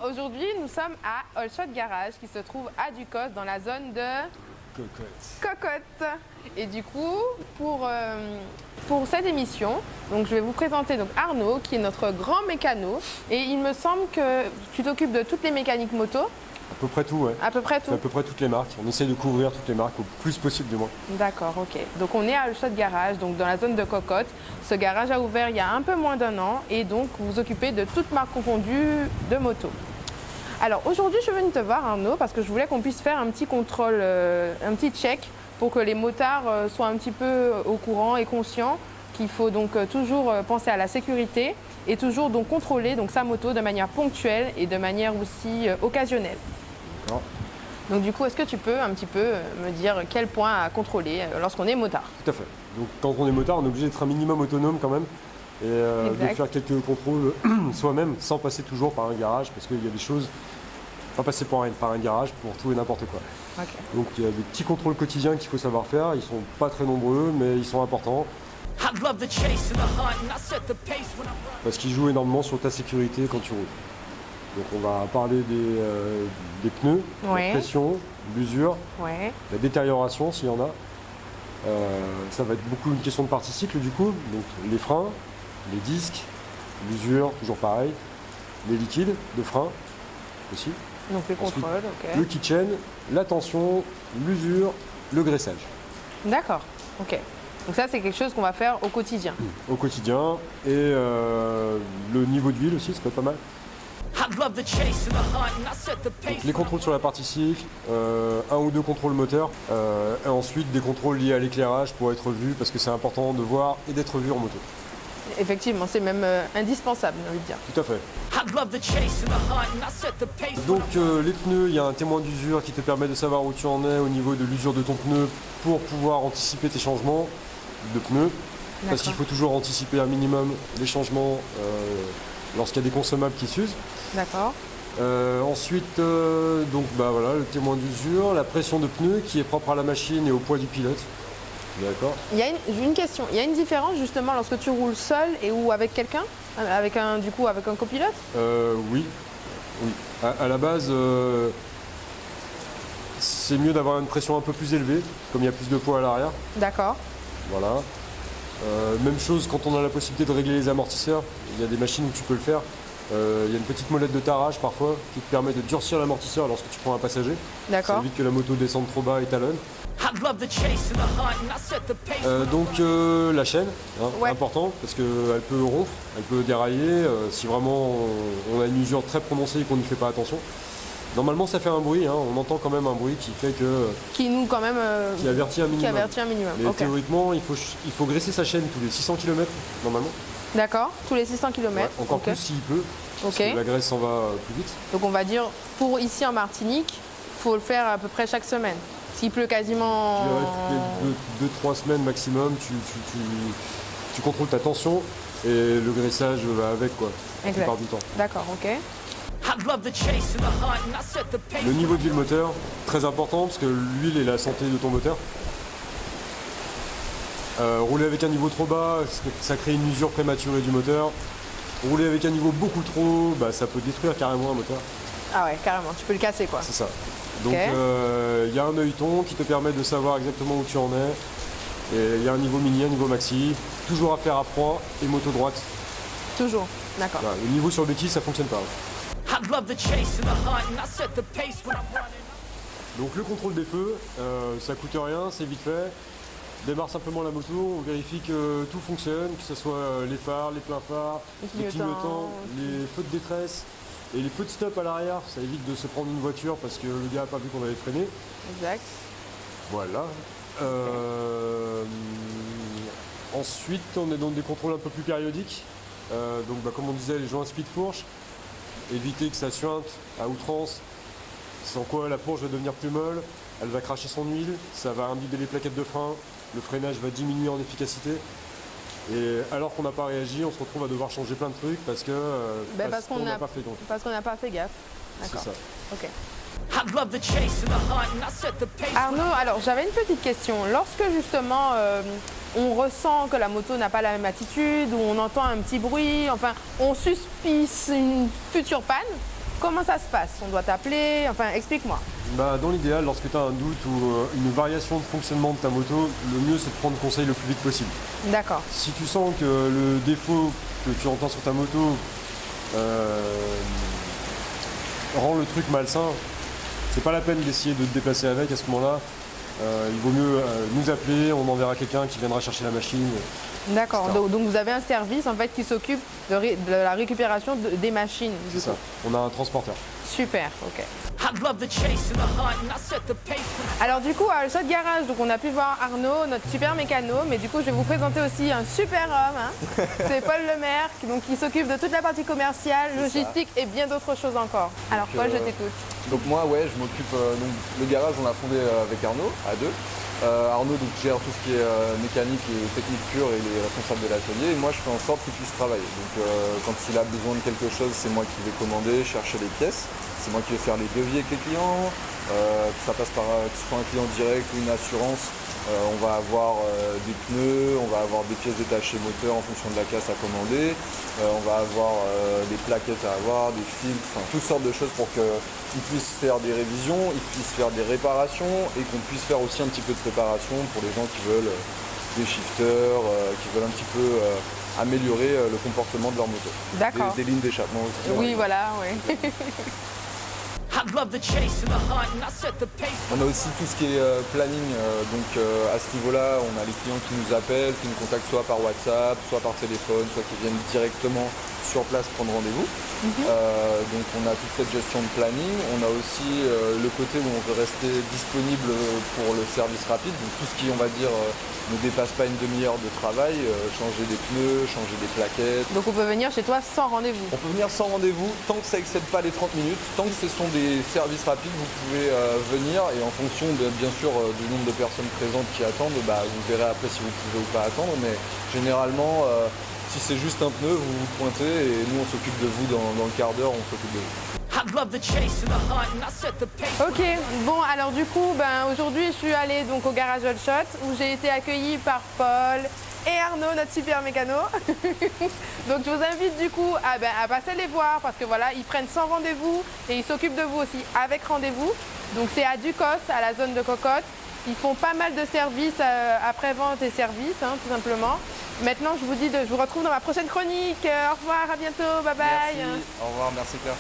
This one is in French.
aujourd'hui nous sommes à All Shot Garage qui se trouve à Ducos dans la zone de Cocotte. Et du coup, pour cette émission, donc je vais vous présenter donc Arnaud qui est notre grand mécano. Et il me semble que tu t'occupes de toutes les mécaniques moto. À peu près tout, ouais. À peu près tout. À peu près toutes les marques. On essaye de couvrir toutes les marques au plus possible du moins. D'accord, ok. Donc on est à All Shot Garage, donc dans la zone de Cocotte. Ce garage a ouvert il y a un peu moins d'1 an et donc vous vous occupez de toutes marques confondues de moto. Alors aujourd'hui je suis venue te voir Arnaud parce que je voulais qu'on puisse faire un petit contrôle, un petit check pour que les motards soient un petit peu au courant et conscients qu'il faut donc toujours penser à la sécurité et toujours donc contrôler donc sa moto de manière ponctuelle et de manière aussi occasionnelle. D'accord. Donc du coup, est-ce que tu peux un petit peu me dire quel point à contrôler lorsqu'on est motard? Tout à fait. Donc quand on est motard, on est obligé d'être un minimum autonome quand même et de faire quelques contrôles soi-même sans passer toujours par un garage parce qu'il y a des choses, pas passer par un garage pour tout et n'importe quoi. Okay. Donc il y a des petits contrôles quotidiens qu'il faut savoir faire. Ils sont pas très nombreux, mais ils sont importants. Parce qu'ils jouent énormément sur ta sécurité quand tu roules. Donc on va parler des pneus, ouais. La pression, l'usure, ouais. La détérioration s'il y en a. Ça va être beaucoup une question de partie cycle du coup. Donc les freins, les disques, l'usure, toujours pareil. Les liquides de frein aussi. Donc les contrôles, ok. Le keychain, la tension, l'usure, le graissage. D'accord, ok. Donc ça c'est quelque chose qu'on va faire au quotidien. Au quotidien. Et le niveau d'huile aussi, c'est pas mal. Donc, les contrôles sur la partie cycle, 1 ou 2 contrôles moteur, et ensuite des contrôles liés à l'éclairage pour être vu, parce que c'est important de voir et d'être vu en moto. Effectivement, c'est même indispensable, j'ai envie de dire. Tout à fait. Donc les pneus, il y a un témoin d'usure qui te permet de savoir où tu en es au niveau de l'usure de ton pneu pour pouvoir anticiper tes changements de pneus. Parce qu'il faut toujours anticiper un minimum les changements lorsqu'il y a des consommables qui s'usent. D'accord. Ensuite, donc voilà, le témoin d'usure, la pression de pneus qui est propre à la machine et au poids du pilote. D'accord. J'ai une question. Il y a une différence justement lorsque tu roules seul et ou avec quelqu'un, avec un copilote? Oui. À la base, c'est mieux d'avoir une pression un peu plus élevée, comme il y a plus de poids à l'arrière. D'accord. Voilà. Même chose quand on a la possibilité de régler les amortisseurs. Il y a des machines où tu peux le faire. Il y a une petite molette de tarage parfois qui te permet de durcir l'amortisseur lorsque tu prends un passager. D'accord. Ça évite que la moto descende trop bas et talonne. Donc la chaîne, ouais. Important parce qu'elle peut rompre, elle peut dérailler si vraiment on a une usure très prononcée et qu'on n'y fait pas attention. Normalement ça fait un bruit, on entend quand même un bruit qui fait que... Qui nous quand même... qui avertit un minimum. Mais okay. Théoriquement il faut graisser sa chaîne tous les 600 km normalement. D'accord, tous les 600 km. Ouais, encore plus s'il pleut, parce que la graisse s'en va plus vite. Donc on va dire, pour ici en Martinique, il faut le faire à peu près chaque semaine. S'il pleut quasiment... Je dirais 2-3 semaines maximum, tu contrôles ta tension et le graissage va avec quoi, la plupart du temps. D'accord, ok. Le niveau d'huile moteur, très important parce que l'huile est la santé de ton moteur. Rouler avec un niveau trop bas, ça crée une usure prématurée du moteur. Rouler avec un niveau beaucoup trop haut, ça peut détruire carrément un moteur. Ah ouais, carrément, tu peux le casser quoi. C'est ça. Donc il y a un œilleton qui te permet de savoir exactement où tu en es. Et il y a un niveau mini, un niveau maxi, toujours à faire à froid et moto droite. Toujours, d'accord. Voilà, le niveau sur béquille, ça fonctionne pas. Donc le contrôle des feux, ça coûte rien, c'est vite fait. Démarre simplement la moto, on vérifie que tout fonctionne, que ce soit les phares, les pleins phares, les clignotants, les feux de détresse et les feux de stop à l'arrière. Ça évite de se prendre une voiture parce que le gars n'a pas vu qu'on avait freiné. Exact. Voilà. Ensuite, on est dans des contrôles un peu plus périodiques. Donc comme on disait, les joints speed-fourche, éviter que ça suinte à outrance, sans quoi la fourche va devenir plus molle, elle va cracher son huile, ça va imbiber les plaquettes de frein, le freinage va diminuer en efficacité. Et alors qu'on n'a pas réagi, on se retrouve à devoir changer plein de trucs parce que parce qu'on n'a pas fait gaffe. Parce qu'on n'a pas fait gaffe. D'accord. C'est ça. Ok. Arnaud, alors j'avais une petite question. Lorsque justement on ressent que la moto n'a pas la même attitude, ou on entend un petit bruit, enfin on suspicion une future panne, Comment ça se passe? On doit t'appeler? Enfin, explique-moi. Bah, dans l'idéal, lorsque tu as un doute ou une variation de fonctionnement de ta moto, le mieux c'est de prendre conseil le plus vite possible. D'accord. Si tu sens que le défaut que tu entends sur ta moto rend le truc malsain, c'est pas la peine d'essayer de te déplacer avec à ce moment-là. Il vaut mieux nous appeler, on enverra quelqu'un qui viendra chercher la machine. D'accord. Donc vous avez un service en fait qui s'occupe de la récupération des machines. C'est ça. On a un transporteur. Super, ok. Alors du coup, à le Shot Garage, donc on a pu voir Arnaud, notre super mécano, mais du coup je vais vous présenter aussi un super homme. Hein. C'est Paul Lemaire, qui s'occupe de toute la partie commerciale, logistique et bien d'autres choses encore. Alors Donc, Paul, je t'écoute. Donc moi, ouais, je m'occupe. Donc le garage, on l'a fondé avec Arnaud, à deux. Arnaud donc, gère tout ce qui est mécanique et technique pure et il est responsable de l'atelier. Et moi, je fais en sorte qu'il puisse travailler. Donc quand il a besoin de quelque chose, c'est moi qui vais commander, chercher les pièces. C'est moi qui vais faire les devis avec les clients. Ça passe par que ce soit un client direct ou une assurance. On va avoir des pneus, on va avoir des pièces détachées moteur en fonction de la classe à commander. On va avoir des plaquettes à avoir, des filtres, enfin, toutes sortes de choses pour qu'ils puissent faire des révisions, ils puissent faire des réparations et qu'on puisse faire aussi un petit peu de préparation pour les gens qui veulent des shifters, qui veulent un petit peu améliorer le comportement de leur moto. D'accord. Des lignes d'échappement aussi. Oui, voilà, oui. On a aussi tout ce qui est planning, donc à ce niveau-là, on a les clients qui nous appellent, qui nous contactent soit par WhatsApp, soit par téléphone, soit qui viennent directement sur place prendre rendez-vous. Donc on a toute cette gestion de planning. On a aussi le côté où on veut rester disponible pour le service rapide, donc tout ce qui, on va dire, ne dépasse pas une demi-heure de travail, changer des pneus, changer des plaquettes. Donc on peut venir chez toi sans rendez-vous? On peut venir sans rendez-vous, tant que ça excède pas les 30 minutes, tant que ce sont des services rapides, vous pouvez venir et en fonction bien sûr du nombre de personnes présentes qui attendent, vous verrez après si vous pouvez ou pas attendre, mais généralement si c'est juste un pneu, vous vous pointez et nous on s'occupe de vous dans le quart d'heure, on s'occupe de vous. Ok, bon alors du coup, aujourd'hui je suis allée donc au garage All Shot où j'ai été accueillie par Paul et Arnaud, notre super mécano. Donc je vous invite du coup à passer les voir parce que voilà, ils prennent sans rendez-vous et ils s'occupent de vous aussi avec rendez-vous. Donc c'est à Ducos, à la zone de Cocotte. Ils font pas mal de services après-vente et services, hein, tout simplement. Maintenant, je vous dis, je vous retrouve dans ma prochaine chronique. Au revoir, à bientôt, bye bye. Merci, au revoir, merci Claire.